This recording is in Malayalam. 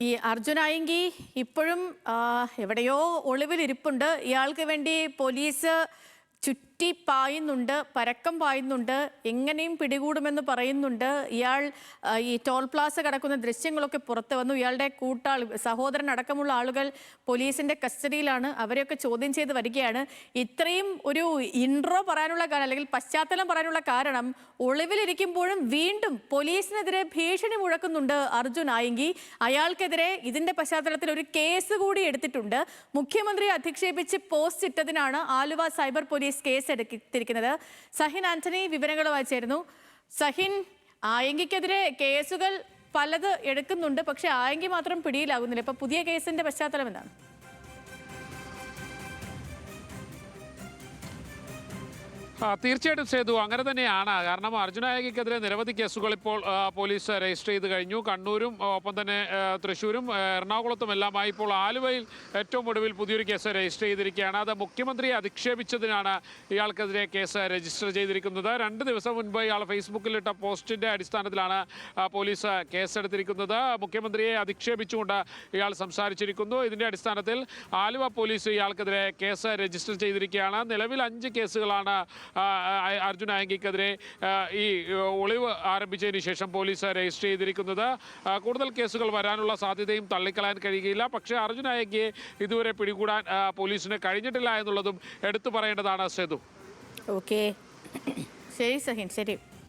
ഈ അർജുനായെങ്കി ഇപ്പോഴും എവിടെയോ ഒളിവിലിരിപ്പുണ്ട്. ഇയാൾക്ക് വേണ്ടി പോലീസ് ചുറ്റി പായുന്നുണ്ട്, പരക്കം പായുന്നുണ്ട്, എങ്ങനെയും പിടികൂടുമെന്ന് പറയുന്നുണ്ട്. ഇയാൾ ഈ ടോൾ പ്ലാസ കടക്കുന്ന ദൃശ്യങ്ങളൊക്കെ പുറത്തു വന്നു. ഇയാളുടെ സഹോദരൻ അടക്കമുള്ള ആളുകൾ പോലീസിന്റെ കസ്റ്റഡിയിലാണ്. അവരെയൊക്കെ ചോദ്യം ചെയ്ത് വരികയാണ്. ഇത്രയും ഒരു ഇൻട്രോ പറയാനുള്ള കാരണം, അല്ലെങ്കിൽ പശ്ചാത്തലം പറയാനുള്ള കാരണം, ഒളിവിലിരിക്കുമ്പോഴും വീണ്ടും പോലീസിനെതിരെ ഭീഷണി മുഴക്കുന്നുണ്ട് അർജുൻ ആയെങ്കി. അയാൾക്കെതിരെ ഇതിന്റെ പശ്ചാത്തലത്തിൽ ഒരു കേസ് കൂടി എടുത്തിട്ടുണ്ട്. മുഖ്യമന്ത്രിയെ അധിക്ഷേപിച്ച് പോസ്റ്റ് ഇട്ടതിനാണ് ആലുവ സൈബർ പോലീസ് കേസ് എടുത്തിരിക്കുന്നത്. സഹിൻ ആന്റണി വിവരങ്ങളുമായി ചേരുന്നു. സഹിൻ, ആയങ്കിക്കെതിരെ കേസുകൾ പലത് എടുക്കുന്നുണ്ട്, പക്ഷെ ആയങ്കി മാത്രം പിടിയിലാകുന്നില്ല. ഇപ്പൊ പുതിയ കേസിന്റെ പശ്ചാത്തലം എന്താണ്? തീർച്ചയായിട്ടും സേതു, അങ്ങനെ തന്നെയാണ്. കാരണം അർജുനായകിക്കെതിരെ നിരവധി കേസുകൾ ഇപ്പോൾ പോലീസ് രജിസ്റ്റർ ചെയ്ത് കഴിഞ്ഞു. കണ്ണൂരും ഒപ്പം തന്നെ തൃശ്ശൂരും എറണാകുളത്തും എല്ലാമായി ഇപ്പോൾ ആലുവയിൽ ഏറ്റവും ഒടുവിൽ പുതിയൊരു കേസ് രജിസ്റ്റർ ചെയ്തിരിക്കുകയാണ്. അത് മുഖ്യമന്ത്രിയെ അധിക്ഷേപിച്ചതിനാണ് ഇയാൾക്കെതിരെ കേസ് രജിസ്റ്റർ ചെയ്തിരിക്കുന്നത്. 2 ദിവസം മുൻപ് ഇയാൾ ഫേസ്ബുക്കിലിട്ട പോസ്റ്റിന്റെ അടിസ്ഥാനത്തിലാണ് പോലീസ് കേസെടുത്തിരിക്കുന്നത്. മുഖ്യമന്ത്രിയെ അധിക്ഷേപിച്ചുകൊണ്ട് ഇയാൾ സംസാരിച്ചിരിക്കുന്നു. ഇതിന്റെ അടിസ്ഥാനത്തിൽ ആലുവ പോലീസ് ഇയാൾക്കെതിരെ കേസ് രജിസ്റ്റർ ചെയ്തിരിക്കുകയാണ്. നിലവിൽ 5 കേസുകളാണ് അർജുൻ ആയങ്കിക്കെതിരെ ഈ ഒളിവ് ആരംഭിച്ചതിന് ശേഷം പോലീസ് രജിസ്റ്റർ ചെയ്തിരിക്കുന്നത്. കൂടുതൽ കേസുകൾ വരാനുള്ള സാധ്യതയും തള്ളിക്കളയാൻ കഴിയുകയില്ല. പക്ഷേ അർജുൻ ആയങ്കിയെ ഇതുവരെ പിടികൂടാൻ പോലീസിന് കഴിഞ്ഞിട്ടില്ല എന്നുള്ളതും എടുത്തു പറയേണ്ടതാണ് സേതു. ഓക്കെ, ശരി സഹിൻ, ശരി.